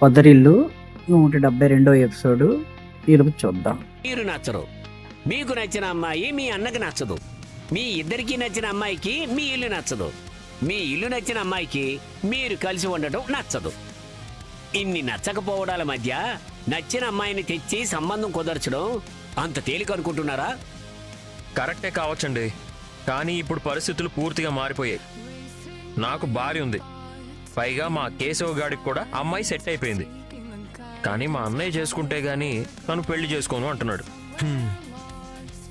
పొదరిల్లు 172 episode ఈరోజు చూద్దాం. మీరు నచ్చరు, మీకు నచ్చిన అమ్మాయి మీ అన్నకి నచ్చదు, మీ ఇద్దరికి నచ్చిన అమ్మాయికి మీ ఇల్లు నచ్చదు, మీ ఇల్లు నచ్చిన అమ్మాయికి మీరు కలిసి ఉండటం నచ్చదు. ఇన్ని నచ్చకపోవడాల మధ్య నచ్చిన అమ్మాయిని తెచ్చి సంబంధం కుదర్చడం అంత తేలిక అనుకుంటున్నారా? కరెక్టే కావచ్చండి, కానీ ఇప్పుడు పరిస్థితులు పూర్తిగా మారిపోయాయి. నాకు భార్య ఉంది, పైగా మా కేశవ గాడికి కూడా అమ్మాయి సెట్ అయిపోయింది. కానీ మా అన్నయ్య చేసుకుంటే గానీ తను పెళ్లి చేసుకోను అంటున్నాడు.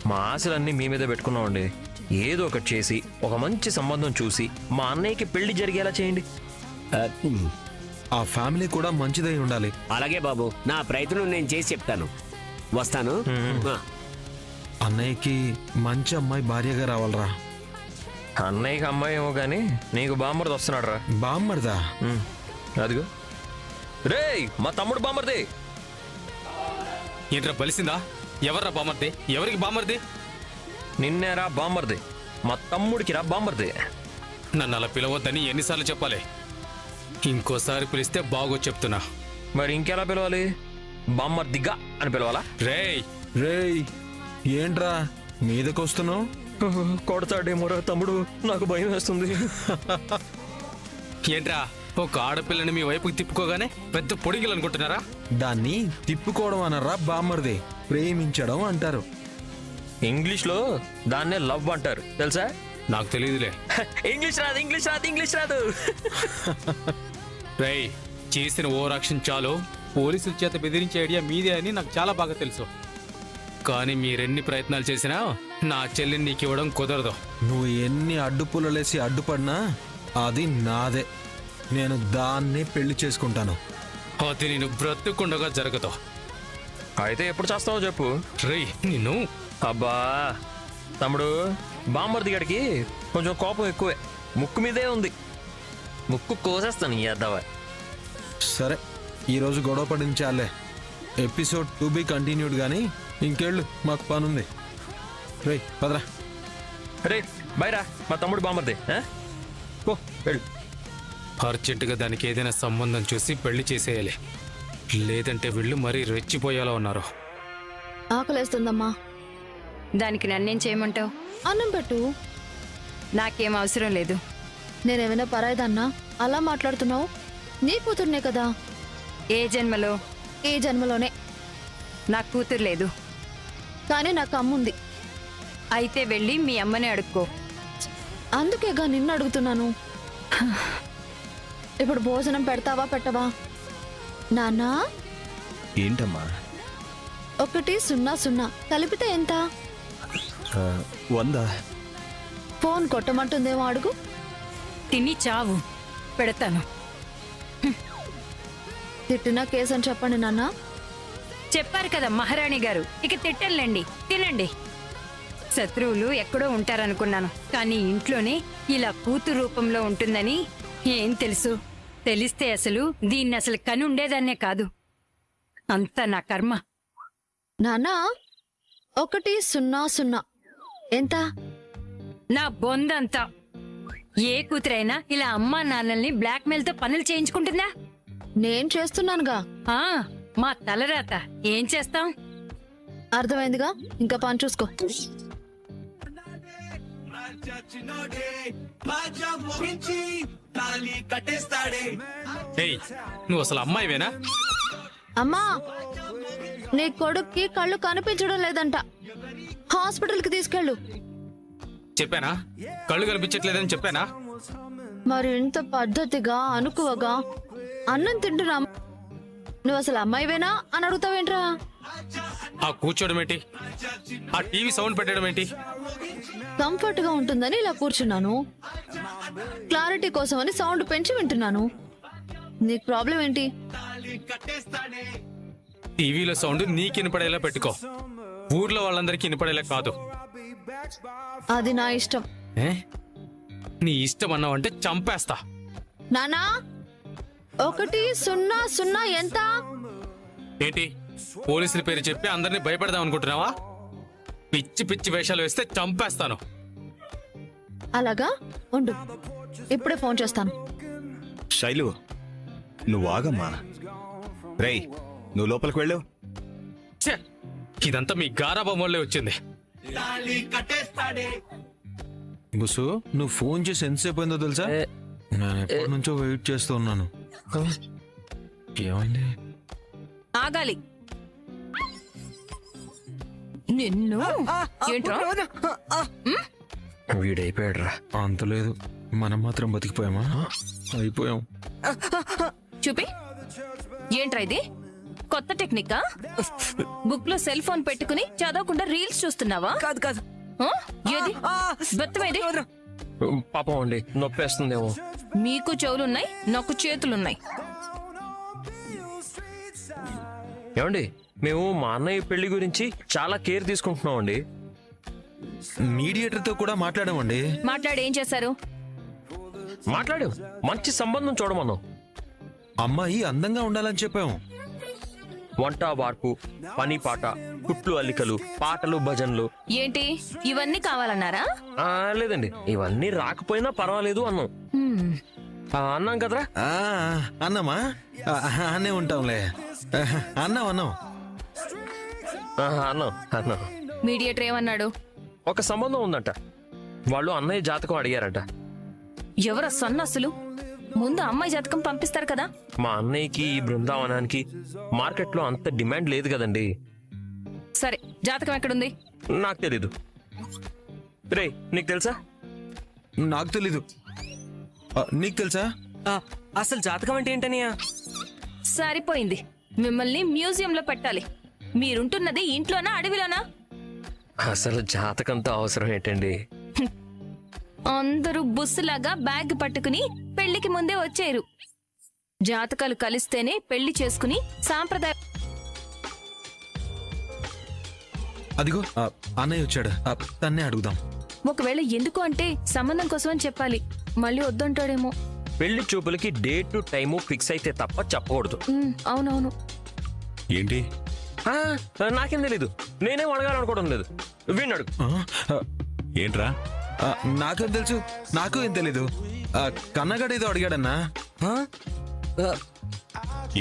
మా ఆశలన్నీ మీ మీద పెట్టుకున్నామండి. ఏదో ఒకటి చేసి ఒక మంచి సంబంధం చూసి మా అన్నయ్యకి పెళ్లి జరిగేలా చేయండి. ఆ ఫ్యామిలీ కూడా మంచిదై ఉండాలి. అలాగే బాబు, నా ప్రయత్నం నేను చేసి చెప్తాను. వస్తాను. అన్నయ్యకి మంచి అమ్మాయి భార్యగా రావాలరా. అన్నయ్యకి అమ్మాయి ఏమో గానీ నీకు బామ్మర్ది వస్తున్నాడు రా. బామ్మర్దా? అదిగో రేయ్, మా తమ్ముడు బామ్మర్ది. ఏంట్రా బలిసిందా? ఎవర్రా బామర్ది? ఎవరికి బామర్ది? నిన్నేరా బామ్మర్ది, మా తమ్ముడికి రా బామ్మర్ది. నన్ను అలా పిలవద్దని ఎన్నిసార్లు చెప్పాలి? ఇంకోసారి పిలిస్తే బాగో చెప్తున్నా. మరి ఇంకెలా పిలవాలి? బామ్మర్దిగా అని పిలవాలా? రేయ్ రేయ్, ఏంట్రా మీదకొస్తున్నావు? కొడతాడేమోరా తమ్ముడు, నాకు భయం వేస్తుంది. ఏంట్రా ఒక ఆడపిల్లని మీ వైపుకి తిప్పుకోగానే పెద్ద పొడిగిలు అనుకుంటున్నారా? దాన్ని తిప్పుకోవడం అనరా బామ్మర్ది, ప్రేమించడం అంటారు. ఇంగ్లీష్లో దాన్నే లవ్ అంటారు, తెలుసా? నాకు తెలియదులే. ఇంగ్లీష్ రాదు, ఇంగ్లీష్ రాదు, ఇంగ్లీష్ రాదు. రేయ్, చేసిన ఓ రక్షణ చాలు. పోలీసుల చేత బెదిరించే ఐడియా మీదే అని నాకు చాలా బాగా తెలుసు. కానీ మీరెన్ని ప్రయత్నాలు చేసినా నా చెల్లిని నీకు ఇవ్వడం కుదరదు. నువ్వు ఎన్ని అడ్డుపుల్లలేసి అడ్డుపడినా అది నాదే. నేను దాన్నే పెళ్లి చేసుకుంటాను. అది నేను బ్రతుకుండగా జరగదు. అయితే ఎప్పుడు చేస్తావో చెప్పు. రేయ్ నిన్ను. అబ్బా తమ్ముడు, బామ్మర్ది గడికి కొంచెం కోపం ఎక్కువే, ముక్కు మీదే ఉంది. ముక్కు కోసేస్తాను యాదవ. సరే, ఈరోజు గొడవ పడించాలే. ఎపిసోడ్ 2 కంటిన్యూడ్ కానీ ఇంకేళ్ళు మాకు పనుంది. రేయ్ పదరా. రే బైరా, మా తమ్ముడు బామ్మర్ది. ఓ వెళ్ళు. అర్జెంటుగా దానికి ఏదైనా సంబంధం చూసి పెళ్లి చేసేయాలి, లేదంటే వీళ్ళు మరీ రెచ్చిపోయేలా ఉన్నారు. ఆకలేస్తుందమ్మా. దానికి నన్నేం చేయమంటావు? అన్నం పెట్టు. నాకేం అవసరం లేదు. నేనేమైనా పరాయిదన్నా అలా మాట్లాడుతున్నావు? నీ కూతుర్నే కదా. ఏ జన్మలో? ఈ జన్మలోనే. నాకు కూతురు లేదు. కానీ నాకు అమ్ముంది. అయితే వెళ్ళి మీ అమ్మని అడుక్కో. అందుకేగా నిన్ను అడుగుతున్నాను. ఇప్పుడు భోజనం పెడతావా పెట్టవా? నాన్నా, ఏంటమ్మా? 100 కలిపితే ఎంత? 100. ఫోన్ కొట్టమంటుందేమో అడుగు. తిని చావు, పెడతాను. తిట్టినా కేసు అని చెప్పండి నాన్న. చెప్పారు కదా మహారాణి గారు, ఇక తిట్టంలేండి, తినండి. శత్రువులు ఎక్కడో ఉంటారనుకున్నాను, కానీ ఇంట్లోనే ఇలా కూతురు రూపంలో ఉంటుందని ఏం తెలుసు? తెలిస్తే అసలు దీన్ని అసలు కని ఉండేదాన్నే కాదు. అంతా నా కర్మ. నాన్నా, 100 ఎంత? నా బొందంతా. ఏ కూతురైనా ఇలా అమ్మా నాన్నల్ని బ్లాక్మెయిల్తో పనులు చేయించుకుంటుందా? నేను చేస్తున్నానుగా. ఆ, మా తలరాత. ఏం చేస్తాం? అర్థమైందిగా, ఇంకా పని చూసుకో. ఏయ్, నువ్వు అసలు అమ్మాయివేనా? అమ్మా, నీ కొడుక్కి కళ్ళు కనిపించడం లేదంట, హాస్పిటల్కి తీసుకెళ్ళు. చెప్పానా? కళ్ళు కనిపించట్లేదని చెప్పానా? మరి ఇంత పద్ధతిగా అనుకువగా అన్నం తింటున్నాం, నువ్వు అసలు అమ్మాయివేనా అని అడుగుతావేంట్రా? ఆ కూర్చోడం ఏంటి? ఆ టీవీ సౌండ్ పెట్టడం ఏంటి? కంఫర్ట్ గా ఉంటుందని ఇలా కూర్చున్నాను. క్లారిటీ కోసం అని సౌండ్ పెంచి వింటున్నాను. నీకు ప్రాబ్లం ఏంటి? టీవీలో సౌండ్ నీకు వినపడేలా పెట్టుకో, ఊర్లో వాళ్ళందరికీ వినపడేలా కాదు. అది నా ఇష్టం. నీ ఇష్టం అన్నావంటే చంపేస్తా. నానా, 100 ఎంత? ఏంటి పోలీసుల పేరు చెప్పి అందరినీ భయపెడదాం అనుకుంటున్నావా? పిచ్చి పిచ్చి వేషాలు వేస్తే చంపేస్తాను. అలాగా ఉండు, ఇప్పుడే ఫోన్ చేస్తాను. శైలు, నువ్వు ఆగమ్మా. రేయ్ నువ్వు లోపలికి వెళ్ళు. ఛే! ఇదంతా మీ గారాబం వల్లే వచ్చింది. బుసు నువ్వు ఫోన్ చేసి ఎంతసేపు అయిందో తెలుసా? నేను ఎప్పటి నుంచో వెయిట్ చేస్తూ ఉన్నాను. ఏమైంది? ఆగాలి. నిన్ను ఏంట్రా? వీడైపోయాడు రా. అంత లేదు, మనం మాత్రం బతికిపోయామా? అయిపోయాం. చూపి. ఏంట్రా ఇది? కొత్త టెక్నికా? బుక్ లో సెల్ ఫోన్ పెట్టుకుని చదవకుండా రీల్స్ చూస్తున్నావా? కాదు కాదు. ఆ? ఏది బెత్తమేది? పాపం అండి, నొప్పేస్తుందేమో. మీకు చెవులున్నాయి, నాకు చేతులున్నాయి. ఏమండి, మేము మా అన్నయ్య పెళ్లి గురించి చాలా కేర్ తీసుకుంటున్నాం అండి. మీడియేటర్తో కూడా మాట్లాడామండి. మాట్లాడి ఏం చేశారు? మాట్లాడాం, మంచి సంబంధం చూడమన్నాం. అమ్మాయి అందంగా ఉండాలని చెప్పాము. వంట వార్పు, పని పాట, కుట్లు అల్లికలు, పాటలు భజనలు. ఏంటి ఇవన్నీ కావాలన్నారా? లేదండి, ఇవన్నీ రాకపోయినా పర్వాలేదు అన్నాం. అన్నాం కదరా. అన్నామా? అన్నే ఉంటాంలే. అన్నాం అన్నాం అన్నాం అన్నాం. మీడియేటర్ ఏమన్నాడు? ఒక సంబంధం ఉందంట, వాళ్ళు అన్నయ్య జాతకం అడిగారంట. ఎవరు సన్నస్సులు? ముందు అమ్మాయి జాతకం పంపిస్తారు కదా. మా అన్నయ్యకి ఈ బృందావనానికి మార్కెట్లో అంత డిమాండ్ లేదు కదండి. సరే, జాతకం ఎక్కడుంది? నాకు తెలీదు. రే నీకు తెలుసా? నాకు తెలీదు. నీకు తెలుసా? అసలు జాతకం అంటే ఏంటనియా? సరిపోయింది, మిమ్మల్ని మ్యూజియంలో పెట్టాలి. మీరుంటున్నది ఇంట్లోనా అడవిలోనా? అసలు జాతకంతో అవసరం ఏంటండి? అందరూ బుస్సులాగా బ్యాగ్ పట్టుకుని పెళ్లికి ముందే వచ్చేరు. జాతకాలు కలిస్తేనే పెళ్లి చేసుకుని సాంప్రదాయ. అదిగో అన్నయ్య వచ్చాడు, తన్నే అడుగుదాం. ఒకవేళ ఎందుకు అంటే సంబంధం కోసం అని చెప్పాలి, మళ్ళీ వద్దంటాడేమో. పెళ్లి చూపులకి డేటు టైము ఫిక్స్ అయితే తప్ప చెప్పకూడదు. అవునవును. ఏంటి? నాకేం తెలీదు, నేనేం అడగాలనుకోవడం లేదు. విన్నాడు. ఏంట్రా? నాకేం తెలుసు? నాకు ఏం తెలీదు. కన్నగాడు ఏదో అడిగాడన్నా.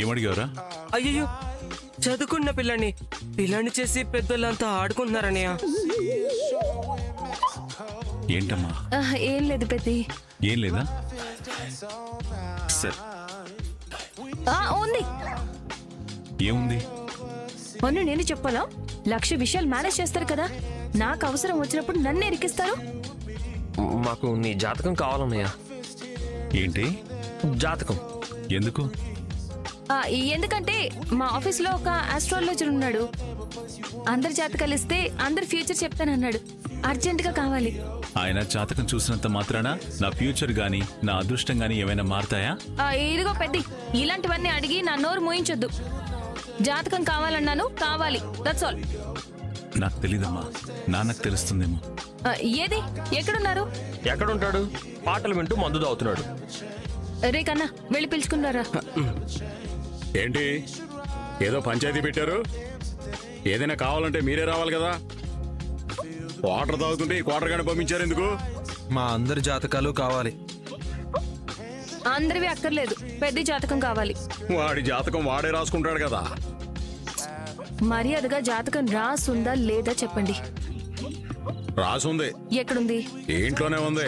ఏమడిగావురా? అయ్యో, చదువుకున్న పిల్లాన్ని చేసి పెద్దోళ్ళంతా ఆడుకుంటున్నారనియా. ఏంటమ్మా? ఏం లేదు పెద్ది. ఏం లేదా? సరే, ఉంది. ఏముంది? మొన్న నేను చెప్పాలా? 1,00,000 విషయాలు మేనేజ్ చేస్తారు కదా, నాకు అవసరం వచ్చినప్పుడు నన్ను ఎరికిస్తారు. మాకు నీ జాతకం కావాలన్నయ్యా. ఏంటి జాతకం? ఎందుకు? ఎందుకంటే మా ఆఫీస్ లో ఒక ఆస్ట్రాలజర్ ఉన్నాడు. అందరి జాతకాలు ఇస్తే అందరి ఫ్యూచర్ చెప్తానన్నాడు. అర్జెంట్ గా కావాలి. ఆయన జాతకం చూసినంత మాత్రాన నా ఫ్యూచర్ గాని నా అదృష్టం గాని ఏమైనా మారుతాయా? ఇదిగో పెద్ది, ఇలాంటివన్నీ అడిగి నా నోరు మోయించొద్దు. జాతకం కావాలన్నాను, కావాలి, దట్స్ ఆల్. నాకు తెలీదమ్మా, నాన్నకు తెలుస్తుందేమో. ఏది? ఎక్కడున్నారు? ఎక్కడుంటాడు? పాటలు వింటూ మందు తాగుతున్నాడు. రే కన్నా, వెళ్ళి పిలుచుకున్నారా? ఏంటి ఏదో పంచాయతీ పెట్టారు? ఏదైనా కావాలంటే మీరే రావాలి కదా. వాటర్ తాగుతుంటే ఈ క్వార్టర్ గానే పంపించారు ఎందుకు? మా అందరి జాతకాలు కావాలి. అందరివి అక్కర్లేదు, పెద్ద జాతకం కావాలి. వాడి జాతకం వాడే రాసుకుంటాడు కదా. మర్యాదగా జాతకం రాసుందా లేదా చెప్పండి. రాసుంది. ఎక్కడుంది? ఇంట్లోనే ఉంది.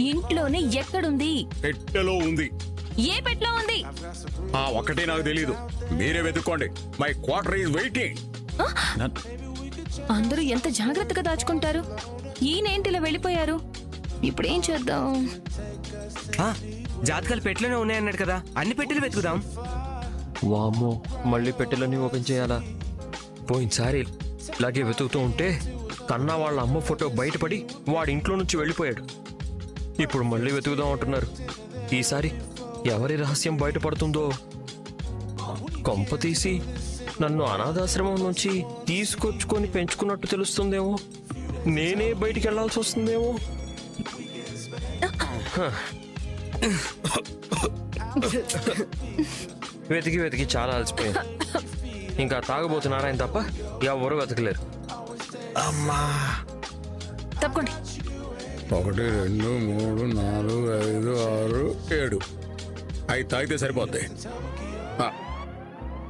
ఇంట్లోనే ఎక్కడుంది? పెట్టెలో ఉంది. ఏ పెట్టెలో ఉంది? ఒక్కటే నాకు తెలీదు, మీరే వెతుక్కోండి. My quarter is waiting. అందరూ ఎంత జాగ్రత్తగా దాచుకుంటారు. ఈయనేంటిలా వెళ్ళిపోయారు? ఇప్పుడేం చేద్దాం? జాతకాలు పెట్టెలోనే ఉన్నాయన్నాడు కదా, అన్ని పెట్టెలు వెతుకుదాం. వామ్మో, మళ్ళీ పెట్టెలన్నీ ఓపెన్ చేయాలా? పోయినసారి ఇలాగే వెతుకుతూ ఉంటే కన్నా వాళ్ళ అమ్మ ఫోటో బయటపడి వాడి ఇంట్లో నుంచి వెళ్ళిపోయాడు. ఇప్పుడు మళ్ళీ వెతుకుదాం అంటున్నారు. ఈసారి ఎవరి రహస్యం బయటపడుతుందో. కొంప తీసి నన్ను అనాథాశ్రమం నుంచి తీసుకొచ్చుకొని పెంచుకున్నట్టు తెలుస్తుందేమో. నేనే బయటికి వెళ్లాల్సి వస్తుందేమో. వెతికి వెతికి చాలా అలసిపోయింది. ఇంకా తాగబోతున్నారాయన తప్ప ఎవరు వెతకలేరు. అమ్మా, తప్పకోండి. 1 2 3 4 5 6 7 అవి తాగితే సరిపోద్ది.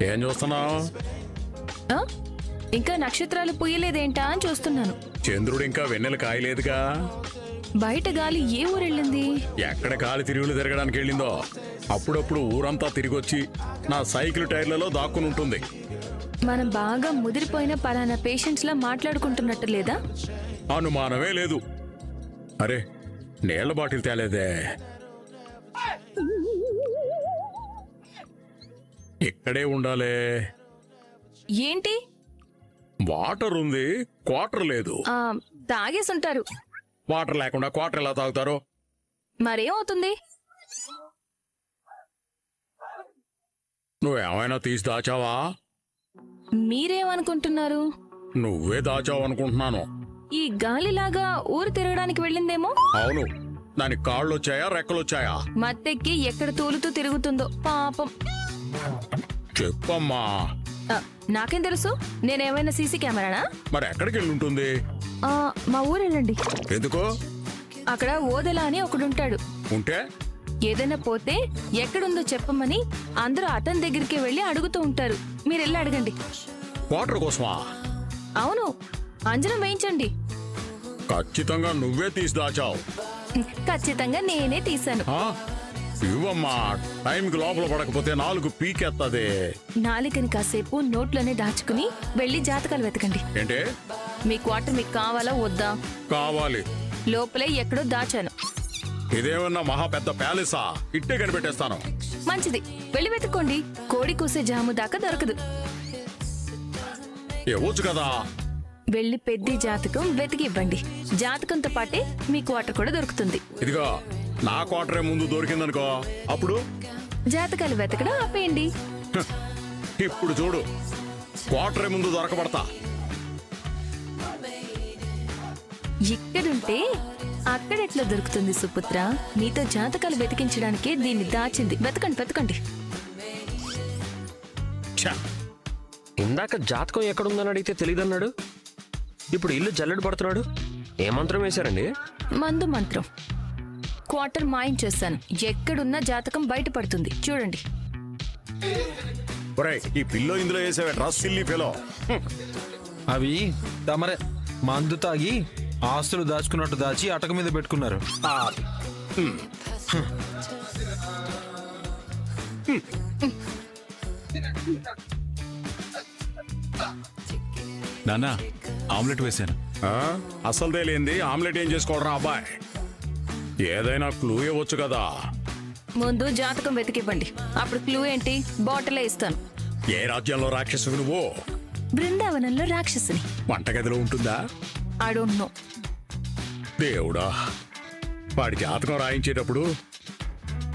ఏం చూస్తున్నావు? ఆ? ఇంకా నక్షత్రాలు పుయ్యలేదేంటా అని చూస్తున్నాను. చంద్రుడు ఇంకా వెన్నెల కాయలేదుగా. బయట గాలి ఏ ఊరెళ్ళింది? ఎక్కడ కాలి తిరుగులు తిరగడానికి వెళ్ళిందో అప్పుడప్పుడు ఊరంతా తిరిగొచ్చి నా సైకిల్ టైర్లలో దాక్కుని ఉంటుంది. మనం బాగా ముదిరిపోయిన పలానా పేషెంట్స్ లా మాట్లాడుకుంటున్నట్టు లేదా? అనుమానమే లేదు. అరే నీళ్ల బాటిల్ తేలేదే. ఇక్కడే ఉండాలే. ఏంటి? వాటర్ ఉంది, క్వార్టర్ లేదు. తాగేసుంటారు. వాటర్ లేకుండా క్వార్టర్ ఎలా తాగుతారు? మరేమవుతుంది? నువ్వేమైనా తీసి దాచావా? మీరేమనుకుంటున్నారు? నువ్వే దాచావు అనుకుంటున్నాను. ఈ గాలిలాగా ఊరు తిరగడానికి వెళ్ళిందేమో. అవును, దానికి కాళ్ళు వచ్చాయా, రెక్కలు వచ్చాయా? మత్తెక్కి ఎక్కడ తూలుతూ తిరుగుతుందో పాపం. చెప్పమ్మా. నాకేం తెలుసు? నేనేమైనా సీసీ కెమెరానా? మరి ఎక్కడికి వెళ్ళి ఉంటుంది? మా ఊరెళ్ళండి. ఎందుకు? అక్కడ ఓదెలా అని ఒకడుంటాడు. ఉంటే ఏదైనా పోతే ఎక్కడుందో చెప్పమని అందరూ అతని దగ్గరికి వెళ్ళి అడుగుతూ ఉంటారు. మీరు వెళ్ళి అడగండి. వాటర్ కోసమా? అవును, అంజనం వేయించండి. ఖచ్చితంగా నువ్వే తీసి దాచావు. ఖచ్చితంగా నేనే తీశాను. ఇవ్వమ్మా, టైంకి లోపల పడకపోతే నాలుగు పీకెత్తదే. నాలుకని కాసేపు నోట్లోనే దాచుకుని వెళ్ళి జాతకాలు వెతకండి. ఏంటే? మీ క్వార్టర్ మీకు కావాలా వద్దా? కావాలి. లోపలే ఎక్కడో దాచాను. ఇదేమన్నా మహా పెద్ద ప్యాలెసా? ఇట్టే కనిపెట్టేస్తాను. మంచిది, వెళ్ళి వెతుక్కోండి. కోడి కూసే జాము దాకా దొరకదు. ఇవ్వచ్చు కదా. వెళ్ళి పెద్ద జాతకం వెతికి ఇవ్వండి. జాతకంతో పాటే మీ క్వార్టర్ కూడా దొరుకుతుంది. ఇదిగో, నా క్వార్టరే ముందు దొరికిందనుకో, అప్పుడు జాతకాలు వెతకడం ఆపేయండి. ఇప్పుడు చూడు, క్వార్టరే ముందు దొరకబడతా. ఇక్కడుంటే అక్కడెట్లా దొరుకుతుంది సుపుత్ర? నీతో జాతకాలు వెతికించడానికే దీన్ని దాచింది. వెతకండి వెతకండి. ఇందాక జాతకం ఎక్కడుందని అడిగితే తెలియదన్నాడు. ఇప్పుడు ఇల్లు జల్లెడు పడుతున్నాడు. ఏ మంత్రం వేశారండి? మందు మంత్రం. క్వార్టర్ మాయించేస్తాను. ఎక్కడున్నా జాతకం బయటపడుతుంది. చూడండి. ఈ పిల్లో ఇందులో వేసావే డ్రస్ సిల్లీ ఫెలో. అవి తమరే మందు తాగి ఆస్తులు దాచుకున్నట్టు దాచి అటక మీద పెట్టుకున్నారు. నాన్నా, ఆమ్లెట్ వేశాను. అసలుదే లేంది ఆమ్లెట్ ఏం చేసుకోవడం అబ్బాయి? ఏదైనా క్లూ ఇవ్వచ్చు కదా. ముందు జాతకం వెతికివ్వండి. అప్పుడు క్లూ ఏంటి? బాటిలే ఇస్తాను. ఏ రాజ్యంలో రాక్షసు నువ్వు? బృందావనంలో రాక్షసుని. వంటగదిలో ఉంటుందా? I don't know. దేవుడా, వాడి జాతకం రాయించేటప్పుడు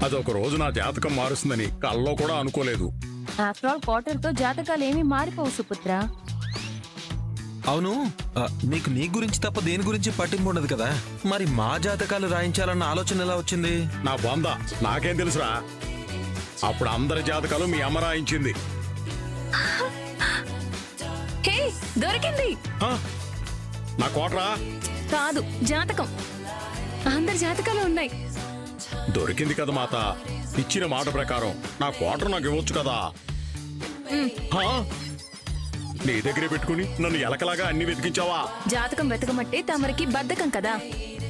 అదొక రోజు నా జాతకం మారుస్తుందని కల్లో కూడా అనుకోలేదు. ఆఫ్టర్ ఆల్ క్వార్టర్ తో జాతకాలు ఏమీ మారిపోవు సుపుత్ర. అవును, నీకు నీ గురించి తప్ప దేని గురించి పట్టింపు ఉండదు కదా. మరి మా జాతకాలు రాయించాలన్న ఆలోచన ఎలా వచ్చింది? నా బొంద, నాకేం తెలుసురా? అప్పుడు అందరి జాతకాలు మీ అమ్మ రాయించింది. హే, దొరికింది. నా కోట్రా? కాదు, జాతకం. అందరి జాతకాలు ఉన్నాయి. దొరికింది కదా మాత. ఇచ్చిన మాట ప్రకారం నా క్వార్టర్ నాకు ఇవ్వచ్చు కదా. నీ దగ్గరే పెట్టుకుని నన్ను ఎలకలాగా అన్ని వెతికించావా? జాతకం వెతకమంటే తమరికి బద్ధకం కదా.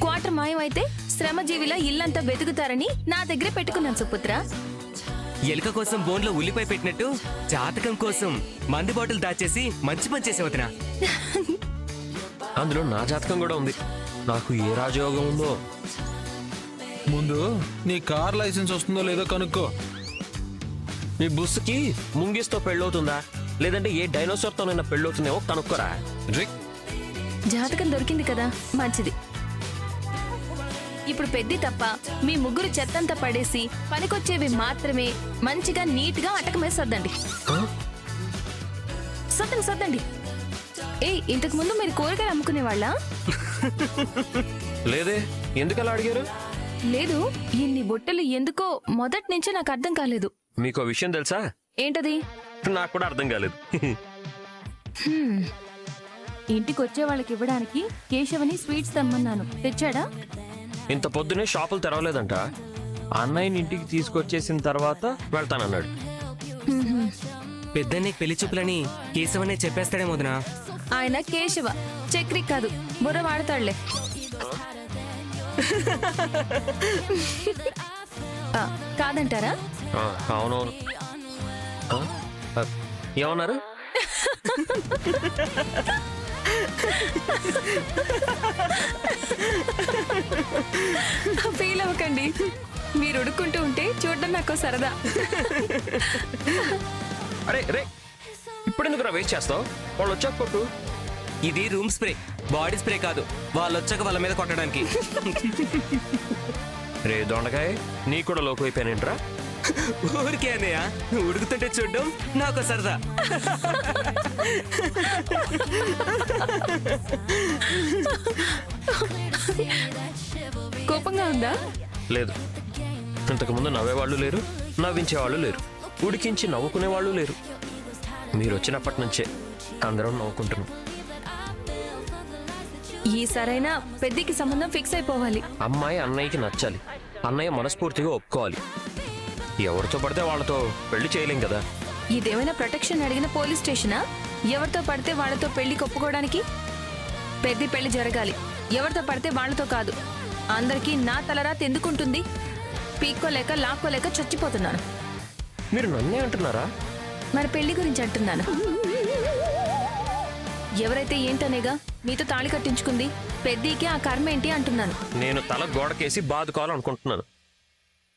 క్వార్టర్ మాయమైతే శ్రమజీవిలా ఇల్లంతా వెతుకుతారని నా దగ్గరే పెట్టుకున్నాను సుపుత్ర. ఎలుక కోసం బోన్లో ఉల్లిపాయ పెట్టినట్టు జాతకం కోసం మందు బాటిల్ దాచేసి మంచి పని చేసేవతనా. అందులో నా జాతకం కూడా ఉంది. నాకు ఏ రాజయోగం ఉందో. ముందు నీ కార్ లైసెన్స్ వస్తుందో లేదో కనుక్కో. మీ బుస్సుకి ముంగిస్తో పెళ్ళవుతుందా, లేదంటే ఏ డైనోసార్తోనైనా పెళ్ళవుతుందేమో కనుక్కోరా. జాతకం దొరికింది కదా, మంచిది. ఇప్పుడు పెద్ద తప్ప మీ ముగ్గురు చెత్తంతా పడేసి పనికొచ్చేవి మాత్రమే మంచిగా నీట్ గా అటక మీద సర్దండి. సర్దండి సర్దండి. ఇంతకు ముందు మీరు కూరగాయలు అమ్ముకునేవాళ్ళ? లేదే, ఎందుకలా అడిగారు? లేదు, ఇన్ని బుట్టలు ఎందుకో మొదటి నుంచి నాకు అర్థం కాలేదు. మీకు విషయం తెలుసా? ఏంటది? నాకు కూడా అర్థం కాలేదు. ఇంటికి వచ్చే వాళ్ళకి ఇవ్వడానికి కేశవని స్వీట్స్ తెమ్మన్నాను. తెచ్చాడా? ఇంత పొద్దునే షాపులు తెరవలేదంట. అన్నయ్యని ఇంటికి తీసుకొచ్చేసిన తర్వాత వెళ్తానన్నాడు. పెద్దన్నయ్య పెళ్లి చూపులని కేశవనే చెప్పేస్తాడే వదినా. ఆయన కేశవ, చక్రి కాదు, బుర్ర వాడతాడులే. కాదంటారా? అవునవును. ఏమన్నారు? ఫీల్ అవ్వకండి, మీరు ఉడుకుంటూ ఉంటే చూడడం నాకు సరదా. అరే రే, ఇప్పుడెందుకు వేస్ట్ చేస్తావు? వాళ్ళు వచ్చాక కొట్టు. ఇది రూమ్ స్ప్రే, బాడీ స్ప్రే కాదు. వాళ్ళు వచ్చాక వాళ్ళ మీద కొట్టడానికి. రే దొండకాయ, నీ కూడా లోకైపోయానేంట్రా? ఊరికే అన్నయ్య, ఉడుకుతుంటే చూడడం నాకు సరదా. కోపంగా ఉందా? లేదు, ఇంతకుముందు నవ్వేవాళ్ళు లేరు, నవ్వించేవాళ్ళు లేరు, ఉడికించి నవ్వుకునే వాళ్ళు లేరు. మీరు వచ్చినప్పటి నుంచే అందరం నవ్వుకుంటున్నాం. ఈ సరైన పెద్దికి సంబంధం ఫిక్స్ అయిపోవాలి. అమ్మాయి అన్నయ్యకి నచ్చాలి, అన్నయ్య మనస్ఫూర్తిగా ఒప్పుకోవాలి. ఎవరితో పడితే వాళ్ళతో పెళ్లి చేయలేం కదా. ఇదేమైనా ప్రొటెక్షన్ అడిగిన పోలీస్ స్టేషనా? ఎవరితో పడితే వాళ్ళతో పెళ్లికి ఒప్పుకోవడానికి? పెద్ది పెళ్లి జరగాలి, ఎవరితో పడితే వాళ్ళతో కాదు. అందరికీ నా తలరాత ఎందుకుంటుంది? పీక్కోలేక లాక్కోలేక చచ్చిపోతున్నాను. మీరు నన్నే అంటున్నారా? మరి పెళ్లి గురించి అంటున్నాను. ఎవరైతే ఏంటనేగా మీతో తాళి కట్టించుకుంది, పెద్దికి ఆ కర్మ ఏంటి అంటున్నాను. నేను తల గోడకేసి బాదుకోవాలనుకుంటున్నాను.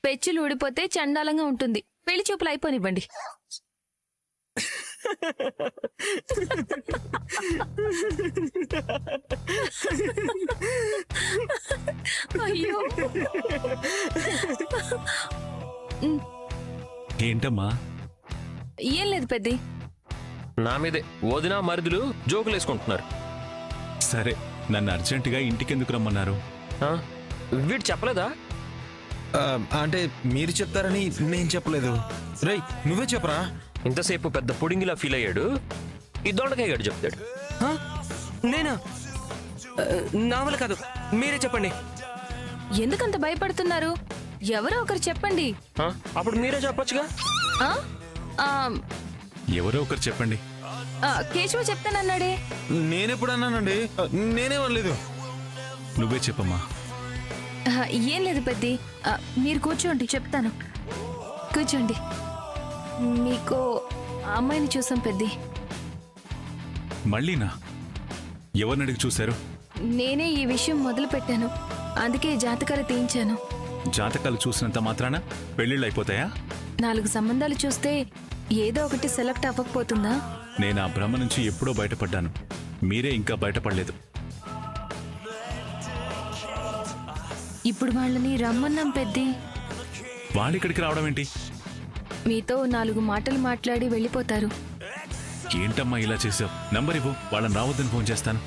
పెచ్చులు ఊడిపోతే చండాలంగా ఉంటుంది. పెళ్లి చూపులు అయిపోనివ్వండి. అయ్యో, ఏంటమ్మా? ఏం లేదు పెద్ది. నా మీదే వదినా మరుదులు జోకులేసుకుంటున్నారు. సరే, నన్ను అర్జెంటుగా ఇంటికెందుకు రమ్మన్నారు? వీడు చెప్పలేదా? అంటే మీరు చెప్తారని నేను చెప్పలేదు. రేయ్, నువ్వే చెప్పరా. ఇంతసేపు పెద్ద పుడింగిలా ఫీల్ అయ్యాడు. ఈ దొండకాయ గడు చెప్తాడు. నేనా? నా వల్ల కాదు, మీరే చెప్పండి. ఎందుకంత భయపడుతున్నారు? ఎవరో ఒకరు చెప్పండి. అప్పుడు మీరే చెప్పొచ్చుగా. ఎవరో ఒకరు చెప్పండి. కేశవ చెప్తానన్నాడే. నేనెప్పుడు అన్నానండి? నేనేమనలేదు. నువ్వే చెప్పమ్మా. ఏం లేదు పెద్ది, మీరు కూర్చోండి, చెప్తాను. కూర్చోండి. మీకు అమ్మాయిని చూసాం పెద్ది. మళ్ళీనా? ఎవరిని అడిగి చూశారు? నేనే ఈ విషయం మొదలు పెట్టాను, అందుకే జాతకాలు తీయించాను. జాతకాలు చూసినంత మాత్రాన పెళ్లిళ్ళు అయిపోతాయా? 4 సంబంధాలు చూస్తే ఏదో ఒకటి సెలెక్ట్ అవ్వకపోతుందా? నేను ఆ భ్రమ నుంచి ఎప్పుడో బయటపడ్డాను, మీరే ఇంకా బయటపడలేదు. ఇప్పుడు వాళ్ళని రమ్మన్నాం పెద్ది. వాళ్ళిక్కడికి రావడం ఏంటి? మీతో 4 మాటలు మాట్లాడి వెళ్ళిపోతారు. ఏంటమ్మా ఇలా చేసావు? నంబర్ ఇవ్వు, వాళ్ళని రావద్దని ఫోన్ చేస్తాను.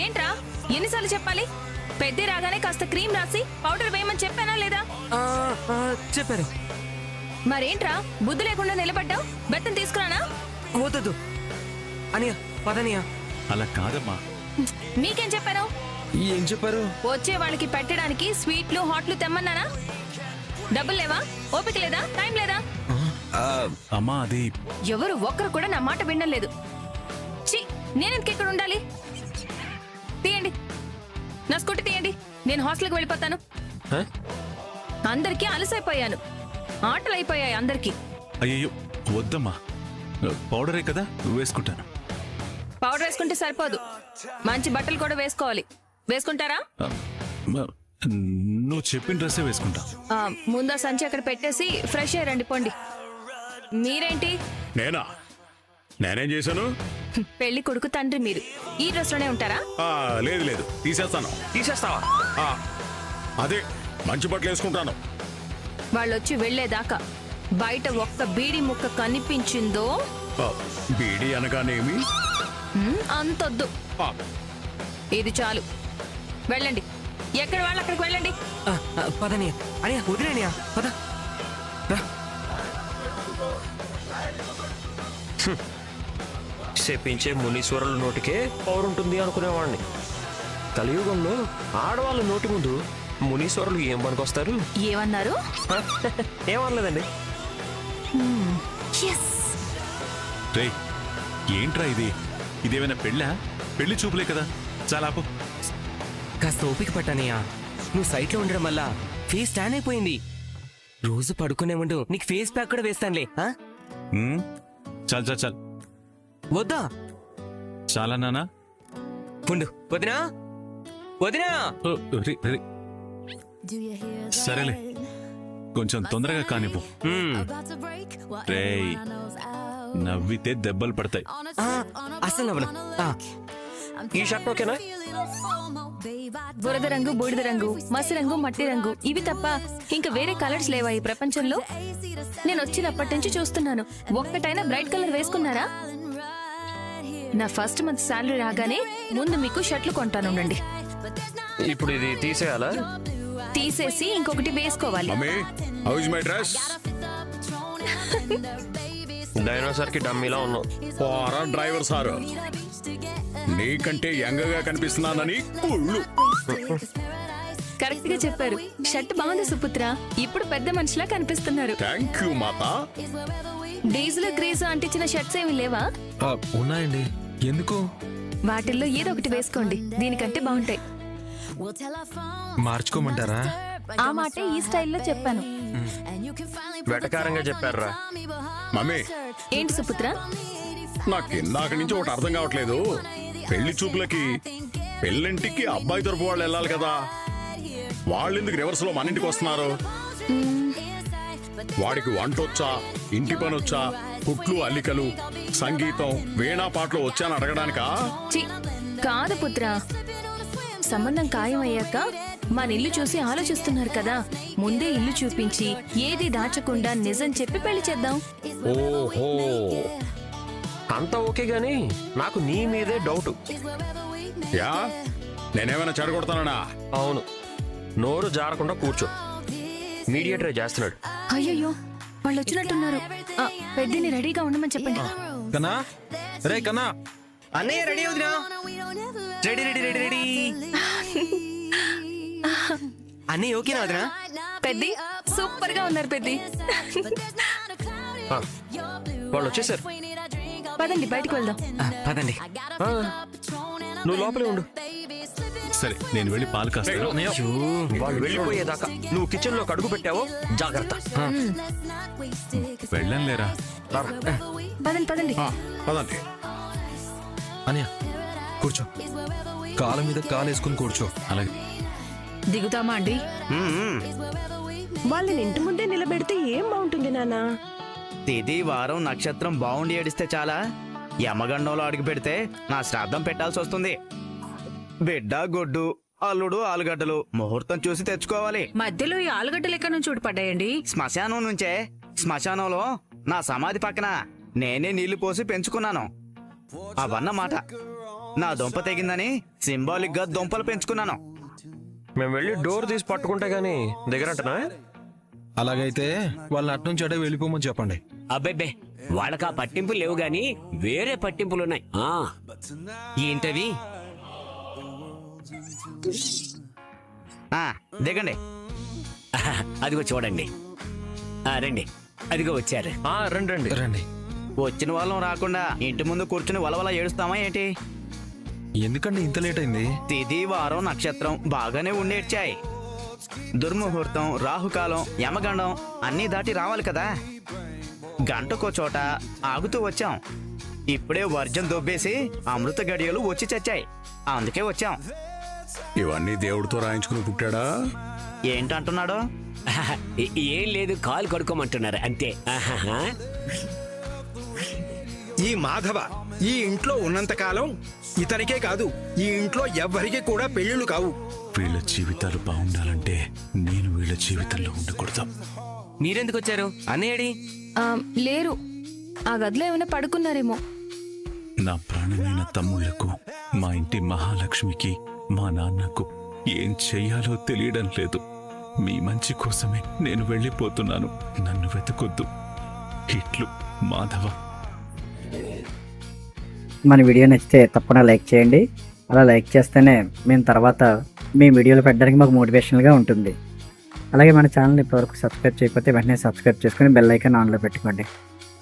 ఏంట్రా, ఎన్నిసార్లు చెప్పాలి? పెద్ద రాగానే కాస్త క్రీమ్ రాసి పౌడర్ వేయమని చెప్పానా లేదా? చెప్పారు. మరేంట్రా బుద్ధి లేకుండా నిలబడ్డావు? బెత్తం తీసుకురానా? వద్దు అనియా, పదనియా. అలా కాదమ్మా. మీకేం చెప్పాను? ఏం చెప్పారు? వచ్చే వాళ్ళకి పెట్టడానికి స్వీట్లు హాట్లు తెమ్మన్నానా? డబ్బులు లేవా? ఓపిక లేదా? టైం లేదా? అమ్మా, అది ఎవరు ఒక్కరు కూడా నా మాట వినడం లేదు. ఛీ, నేనెందుకు ఇక్కడ ఉండాలి? తీయండి, నా స్కూటీ తీయండి, నేను హాస్టల్కి వెళ్ళిపోతాను. అందరికీ అలసైపోయాను, ఆటలు అయిపోయాయి అందరికీ. అయ్యో వద్దమ్మా, పౌడరే కదా, వేసుకుంటాను. పౌడర్ వేసుకుంటే సరిపోదు, మంచి బట్టలు కూడా వేసుకోవాలి. వేసుకుంటారా? నువ్వు చెప్పిన డ్రెస్సే వేసుకుంటా. ముందా సంచి అక్కడ పెట్టేసి ఫ్రెష్ అయ్యి రండి, పోండి. మీరేంటి? నేనేం చేశాను? పెళ్లి కొడుకు తండ్రి మీరు ఈ డ్రెస్ లోనే ఉంటారా? లేదు, తీసేస్తాను. తీసేస్తావా? అదే, మంచి బట్టలు వేసుకుంటాను. వాళ్ళొచ్చి వెళ్లేదాకా బయట ఒక్క బీడి ముక్క కనిపించిందో. బీడి అనగానేమి? అంతొద్దు, ఇది చాలు. వెళ్ళండి, ఎక్కడ వాళ్ళు అక్కడికి వెళ్ళండి. పదనియా, అనియా, వదిలేనియా, పద. చెప్పించే మునీశ్వరుల నోటికే పౌరుంటుంది అనుకునేవాడిని. కలియుగంలో ఆడవాళ్ళ నోటి ముందు మునీశ్వరులు ఏం పనికొస్తారు? ఏమన్నారు? ఏమనలేదండి. రే ఏంట్రా ఇది? ఇదేమైనా పెళ్ళా? పెళ్లి చూపులే కదా. చాలా ఆపు. కాస్త ఓపిక పట్టానయ్యా. నువ్వు సైట్లో ఉండడం వల్ల ఫేస్ ట్యాన్ అయిపోయింది. రోజు పడుకునే ముందు నీకు ఫేస్ ప్యాక్ కూడా వేస్తానులే. చాలు చాలు చాలు. వద్దా? చాలా నానా. ఉండు. వదినా వదినా. ఓ, రే, రే. సరేలే కొంచెం తొందరగా కానివ్వు. రేయ్ నవ్వితే దెబ్బలు పడతాయి. అసలు నవ్వను. ఈ షర్ట్ ఓకేనా? బురద రంగు, బూడిద రంగు, మసి రంగు, మట్టి రంగు ఇవి తప్ప ఇంకా వేరే కలర్స్ లేవా ఈ ప్రపంచంలో? నేను వచ్చినప్పటి నుంచి చూస్తున్నాను. ఒక్కటైనా బ్రైట్ కలర్ వేసుకున్నారా? నా ఫస్ట్ మంత్ శాలరీ రాగానే ముందు మీకు షర్ట్లు కొంటాను. ఉండండి. ఇప్పుడు ఇది తీసేయాలా? తీసేసి ఇంకొకటి వేసుకోవాలి. Mummy how is my dress? Dinosaur కి డమ్మీలా ఉన్నావు. పోరా డ్రైవర్ సారు, నీకంటే యంగగా కనిపిస్తున్నానని కుళ్ళు. కరెక్ట్ గా చెప్పారు. షర్ట్ బాగుంది సుపుత్ర. ఇప్పుడు పెద్ద మనిషిలా కనిపిస్తున్నారు. థ్యాంక్ యూ మాతా. డీజిల్ గ్రీజ్ అంటించిన షర్ట్స్ ఏమి లేవా? ఉన్నాయండి. ఎందుకు? వాటిల్లో ఏదో ఒకటి వేసుకోండి. దీనికంటే బాగుంటాయి. మార్చుకోమంటారా? ఆ మాట ఈ స్టైల్లో చెప్పాను. వెటకారంగా చెప్పారా? మమ్మీ ఏంటి సుపుత్ర? నాకు ఇందాక నుంచి ఒకటి అర్థం కావట్లేదు. పెళ్లి చూపులకి పెళ్ళింటికి అబ్బాయి తరపు వాళ్ళు వెళ్ళాలి కదా, వాళ్ళు ఎందుకు రివర్స్ లో మన ఇంటికి వస్తున్నారు? వాడికి వంట వచ్చా, ఇంటి పని వచ్చా, కుట్లు అల్లికలు, సంగీతం, వీణా పాటలు వచ్చాని అడగడానికా? కాదు పుత్ర, సంబంధం ఖాయం అయ్యాక మన ఇల్లు చూసి ఆలోచిస్తున్నారు కదా, ముందే ఇల్లు చూపించి ఏది దాచకుండా నిజం చెప్పి పెళ్లి చేద్దాం. ఓహో, అంతా ఓకే గాని నాకు నీ మీదే డౌట్. యా, నేనేమైనా చెడగొడతానా? అవును, నోరు జారకుండా కూర్చో. మీడియేటర్ చేస్తున్నాడు. అయ్యయ్యో, వాళ్ళు వచ్చినట్టున్నారు. పెద్దని రెడీగా ఉండమని చెప్పండి. కన్నా, రే కన్నా. అన్నయ్య రెడీ అవుతున్నా? Ready ready ready ready. అన్నయ్య ఓకేనా వదినా? పెద్ది సూపర్ గా ఉన్నారు. పెద్ది వాళ్ళు వచ్చేసారు. పదండి బయటికి వెళ్దాం. పదండి. నువ్వు లోపలే ఉండు. సరే నేను వెళ్ళి పాలు కాస్తాను. వాళ్ళు వెళ్ళిపోయేదాకా నువ్వు కిచెన్ లో అడుగు పెట్టావో జాగ్రత్త. వెళ్ళంలేరా. పదండి పదండి. పదండి. అనియా కూర్చో, కాళ్ళ మీద కాలేసుకుని కూర్చో. అలాగే. దిగుతామా అండి? వాళ్ళని ఇంటి ముందే నిలబెడితే ఏం బాగుంటుంది నాన్న? తేదీ వారం నక్షత్రం బాగుండి ఏడిస్తే చాలా, యమగండంలో అడుగు పెడితే నా శ్రాద్ధం పెట్టాల్సి వస్తుంది. బిడ్డ గొడ్డు, అల్లుడు ఆలుగడ్డలు ముహూర్తం చూసి తెచ్చుకోవాలి. మధ్యలో ఈ ఆలుగడ్డలు ఎక్కడి నుంచి ఊడిపడ్డాయండి? శ్మశానం నుంచే. శ్మశానంలో నా సమాధి పక్కన నేనే నీళ్లు పోసి పెంచుకున్నాను. అవన్నమాట. నా దుంప తెగిందని సింబాలిక్ గా దుంపలు పెంచుకున్నాను. మేము వెళ్ళి డోర్ తీసి పట్టుకుంటే గానీ దగ్గరంటనా? అలాగైతే వాళ్ళని అట్నుంచి అడే వెళ్ళిపోమని చెప్పండి. అబ్బెబ్బే, వాళ్ళకి ఆ పట్టింపులు లేవు గాని వేరే పట్టింపులున్నాయి. ఏంటవి? దిగండి. అదిగో చూడండి. రండి, అదిగో వచ్చారు. రండి రండి రండి. వచ్చిన వాళ్ళం రాకుండా ఇంటి ముందు కూర్చుని వలవల ఏడుస్తామా ఏంటి? ఎందుకండి ఇంత లేట్ అయింది? తిది వారం నక్షత్రం బాగానే ఉండేడ్చాయి. దుర్ముహూర్తం, రాహుకాలం, యమగండం అన్నీ దాటి రావాలి కదా. గంటకో చోట ఆగుతూ వచ్చాం. ఇప్పుడే వర్జం దొబ్బేసి అమృత గడియలు వచ్చి చచ్చాయి. అందుకే వచ్చాం. ఇవన్నీ దేవుడితో రాయించుకుని పుట్టాడా? ఏంటంటున్నాడు? ఏం లేదు, కాలు కడుక్కోమంటున్నారు అంతే. ఈ మాధవ ఈ ఇంట్లో ఉన్నంతకాలం ఇతనికే కాదు, ఈ ఇంట్లో ఎవ్వరికీ కూడా పెళ్లిళ్ళు కావు. వీళ్ళ జీవితాలు బాగుండాలంటే నేను వీళ్ళ జీవితంలో ఉండకూడదు. మీరెందుకు వచ్చారు? అన్నయ్యడి లేరు. ఆ గదిలో ఏమైనా పడుకున్నారేమో. నా ప్రాణమైన తమ్ముళ్లకు, మా ఇంటి మహాలక్ష్మికి, మా నాన్నకు ఏం చెయ్యాలో తెలియడం లేదు. మీ మంచి కోసమే నేను వెళ్ళిపోతున్నాను. నన్ను వెతకొద్దు. ఇట్లు మాధవ. మన వీడియో నచ్చితే తప్పకుండా లైక్ చేయండి. అలా లైక్ చేస్తేనే మేము తర్వాత మేము వీడియోలు పెట్టడానికి మాకు మోటివేషనల్గా ఉంటుంది. అలాగే మన ఛానల్ ఇప్పటివరకు సబ్స్క్రైబ్ చేయకపోతే వెంటనే సబ్స్క్రైబ్ చేసుకొని బెల్ ఐకాన్ ఆన్లో పెట్టుకోండి.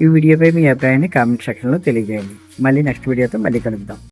ఈ వీడియోపై మీ అభిప్రాయాన్ని కామెంట్ సెక్షన్లో తెలియజేయండి. మళ్ళీ నెక్స్ట్ వీడియోతో మళ్ళీ కలుద్దాం.